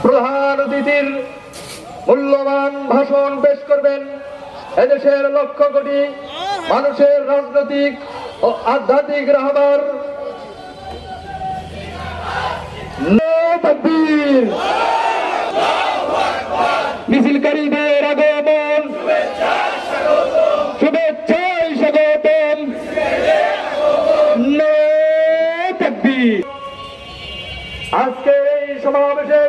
প্রধান অতিথির মূল্যবান ভাষণ পেশ করবেন এদেশের লক্ষ কোটি মানুষের রাজনৈতিক ও আধ্যাত্মিক রাহবার মিছিলকারীদের আগমন, শুভেচ্ছায় স্বাগতম। আজকে এই সমাবেশে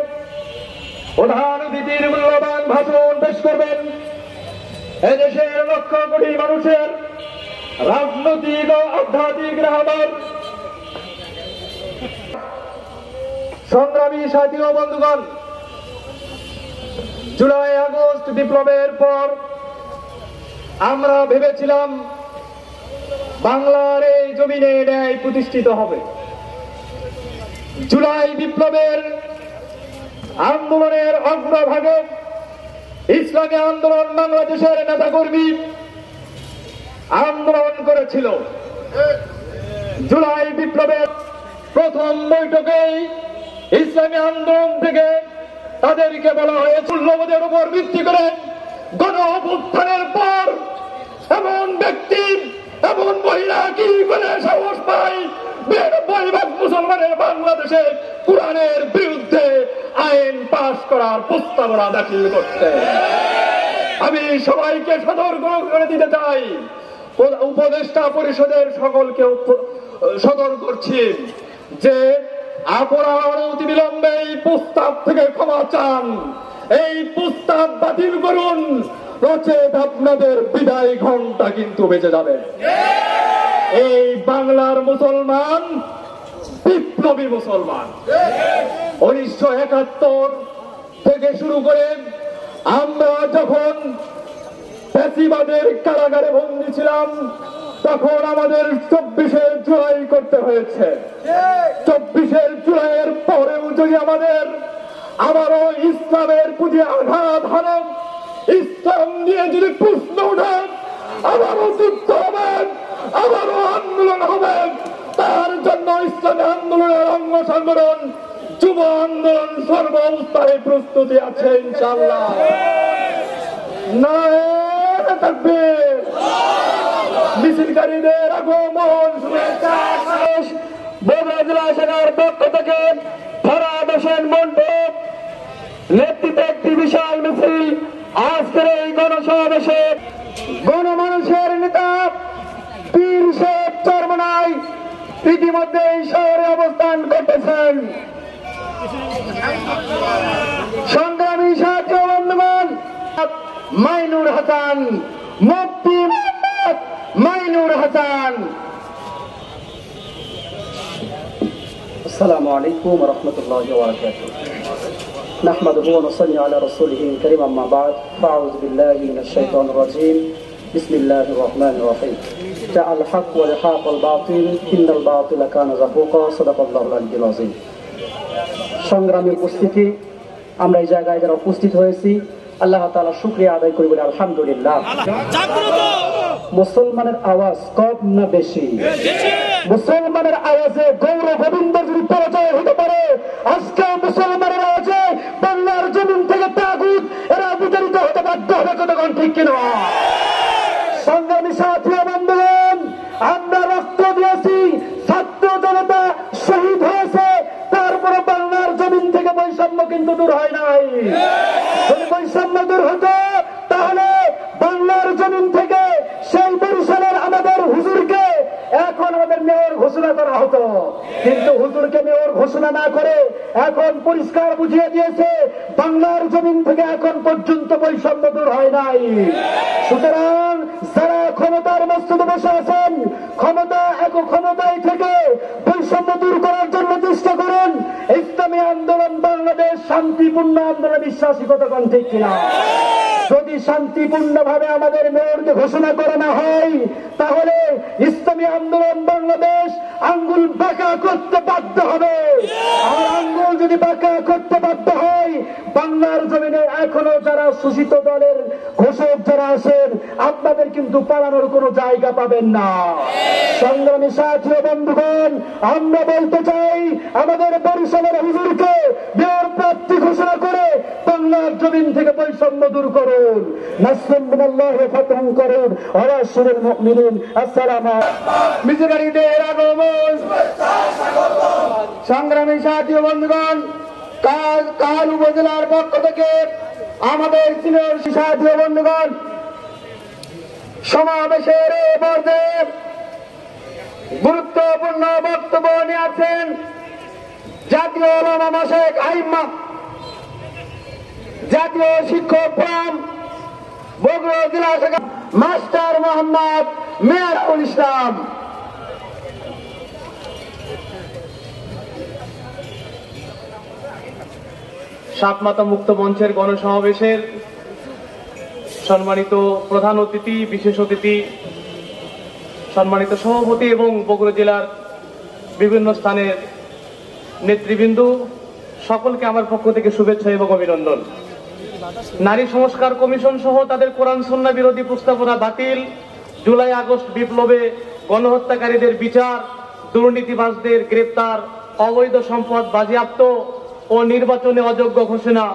প্রধান অতিথির মূল্যবান ভাষণ পেশ করবেন এদেশের লক্ষ কোটি মানুষের রাজনৈতিক ও আধ্যাত্মিক রাহবার সংগ্রামী সাথী ও বন্ধুগণ, জুলাই আগস্ট বিপ্লবের পর আমরা ভেবেছিলাম বাংলার এই জমিনে ন্যায় প্রতিষ্ঠিত হবে। জুলাই বিপ্লবের আন্দোলনের অগ্রভাগে ইসলামী আন্দোলন বাংলাদেশের নেতাকর্মী আন্দোলন করেছিল। জুলাই বিপ্লবের প্রথম বৈঠকেই ইসলামী আন্দোলন থেকে তাদেরকে বলা হয়েছে মূল্যবোধের উপর ভিত্তি করে গণ অভ্যুত্থানের পর এমন ব্যক্তি এমন মহিলা কি করে সাহস পায় ৯২% মুসলমানের বাংলাদেশে কোরআনের বিরুদ্ধে আইন পাশ করার প্রস্তাবনা দাখিল করতে। আমি সবাইকে সতর্ক করে দিতে চাই, উপদেষ্টা পরিষদের সকলকে সতর্ক করছি যে আপনারা অনতিবিলম্বে এই প্রস্তাব থেকে ক্ষমা চান, এই প্রস্তাব বাতিল করুন, নচেত আপনাদের বিদায় ঘন্টা কিন্তু বেজে যাবে। এই বাংলার মুসলমান বিপ্লবী মুসলমান ১৯৭১ থেকে শুরু করে আমরা যখন ফ্যাসিবাদের কারাগারে বন্দী ছিলাম তখন আমাদের ২৪শে জুলাই করতে হয়েছে। ২৪শে জুলাইয়ের পরেও যদি আমাদের আবারও ইসলামের প্রতি আঘাত হানে, ইসলাম নিয়ে যদি প্রশ্ন ওঠে, আবারও যুদ্ধ হবে, আবারও আন্দোলন হবে। তার জন্য ইসলামী আন্দোলনের অঙ্গ সংগঠন যুব আন্দোলন সর্ব অবস্থায় প্রস্তুতি আছে ইনশাআল্লাহ। নারে তাকবীর। মিছিলকারীদের আগমন, শুভেচ্ছা। বগুড়া জেলা শাখার পক্ষ থেকে ফরহাদ হোসেন মন্টু নেতৃত্বে একটি বিশাল মিছিল আজকের এই গণসমাবেশে গণমানুষের নেতা পীর শেখ চরমনাই ইতিমধ্যে এই শহরে অবস্থান করতেছেন। সংগ্রামী সাথী বন্ধুগণ, মাইনুর হাসান, মুফতি মাইনুর হাসান। আসসালামু আলাইকুম ওয়া রাহমাতুল্লাহি ওয়া বারাকাতুহু। নাহমাদুহু ওয়া নুসাল্লি আলা রাসূলিহিল কারীম, আম্মা বা'দ, ফাআউযু বিল্লাহি মিনাশ শাইতানির রাজীম। বিসমিল্লাহির রহমানির রহিম। জাআল হক ওয়া যাহাকাল বাতিল, ইন্নাল বাতিলা কানা যাহুকা। সাদাকাল্লাহুল আলিয়্যুল আযীম। সংগ্রামী উপস্থিতি, আমরা এই জায়গায় যারা উপস্থিত হয়েছি আল্লাহ তাআলার শুকরিয়া আদায় করি বলে আলহামদুলিল্লাহ। মুসলমানের আওয়াজ কম না বেশি? মুসলমানের আওয়াজে গৌর গোবিন্দ যদি পরাজয় হতে পারে, আজকে মুসলমানের আওয়াজে বাংলার জমিন থেকে তাগুত এরা বিতাড়িত হতে বাধ্য হবে। কতক্ষণ ঠিক কিনা? সংগ্রামী সাথী বন্ধুগণ, আমরা রক্ত দিয়েছি, ছাত্র জনতা শহীদ হয়েছে, তারপরে বাংলার জমিন থেকে বৈষম্য কিন্তু দূর হয় নাই। যদি বৈষম্য দূর হতো তাহলে বাংলার জমিন থেকে সেই বরিশালের আমাদের হুজুরকে এখন আমাদের মেয়র ঘোষণা করা হতো, কিন্তু হুজুরকে মেয়র ঘোষণা না করে এখন পরিষ্কার বুঝিয়ে দিয়েছে বাংলার জমিন থেকে এখন পর্যন্ত বৈষম্য দূর হয় নাই। সুতরাং যারা ক্ষমতার মস্তদে বসে আছেন, ক্ষমতায় থেকে বৈষম্য দূর করার জন্য চেষ্টা করেন। ইসলামী আন্দোলন বাংলাদেশ শান্তিপূর্ণ আন্দোলনে বিশ্বাসী। কতক্ষণ ঠিক কিনা? যদি শান্তিপূর্ণ ভাবে আমাদের মেয়রকে ঘোষণা করা না হয় তাহলে ইসলামী আন্দোলন বাংলাদেশ আঙ্গুল বাঁকা করতে বাধ্য হবে। আর আঙ্গুল যদি বাঁকা করতে বাধ্য হয়, বাংলার জমিনে এখনো যারা শোষিত দলের ঘোষক যারা আছেন আপনাদের কিন্তু পালানোর কোনো জায়গা পাবেন না। সংগ্রামী সাথী বন্ধুগণ, আমরা বলতে চাই আমাদের বরিশালের হুজুরকে মেয়র প্রার্থী ঘোষণা বাংলার জমিন থেকে বৈষম্য দূর করুন। নাসরুম মিনাল্লাহি ওয়া ফাতহুন করুন। ওয়া বাশশিরিল মুমিনিন। আসসালামু মিছিলকারীদের আগমন, সংগ্রামী সাথী ও বন্ধুগণ, কাল উপজেলার পক্ষ থেকে আমাদের সিনিয়র সাথী ও বন্ধুগণ, সমাবেশের এই পর্যায়ে গুরুত্বপূর্ণ বক্তব্য নিয়ে আছেন জাতীয় উলামা মাশায়েখ আইম্মা, জাতীয় শিক্ষক ফোরাম বগুড়া জেলা শাখা মাস্টার মোহাম্মদ মেহেরুল ইসলাম। সাতমাতা মুক্ত মঞ্চের গণসমাবেশের সম্মানিত প্রধান অতিথি, বিশেষ অতিথি, সম্মানিত সভাপতি এবং বগুড়া জেলার বিভিন্ন স্থানের নেতৃবৃন্দ, সকলকে আমার পক্ষ থেকে শুভেচ্ছা এবং অভিনন্দন। নারী সংস্কার কমিশন সহ তাদের কোরআন সুন্নাহ বিরোধী প্রস্তাবনা বাতিল, জুলাই আগস্ট বিপ্লবে গণহত্যাকারীদের বিচার, দুর্নীতিবাজদের গ্রেপ্তার, অবৈধ সম্পদ বাজেয়াপ্ত ও নির্বাচনে অযোগ্য ঘোষণা,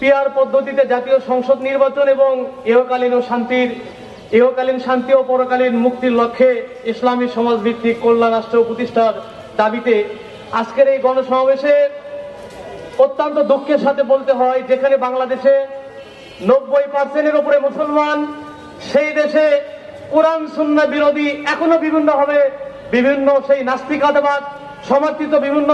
পিআর পদ্ধতিতে জাতীয় সংসদ নির্বাচন এবং ইহকালীন শান্তি ও পরকালীন মুক্তির লক্ষ্যে ইসলামী সমাজভিত্তিক কল্যাণ রাষ্ট্র প্রতিষ্ঠার দাবিতে আজকের এই গণসমাবেশে অত্যন্ত দুঃখের সাথে বলতে হয়, যেখানে বাংলাদেশে 90% উপরে মুসলমান, সেই দেশে কোরআন সুন্নাহ বিরোধী এখনো বিভিন্ন সেই নাস্তিকতাবাদ সমর্থিত বিভিন্ন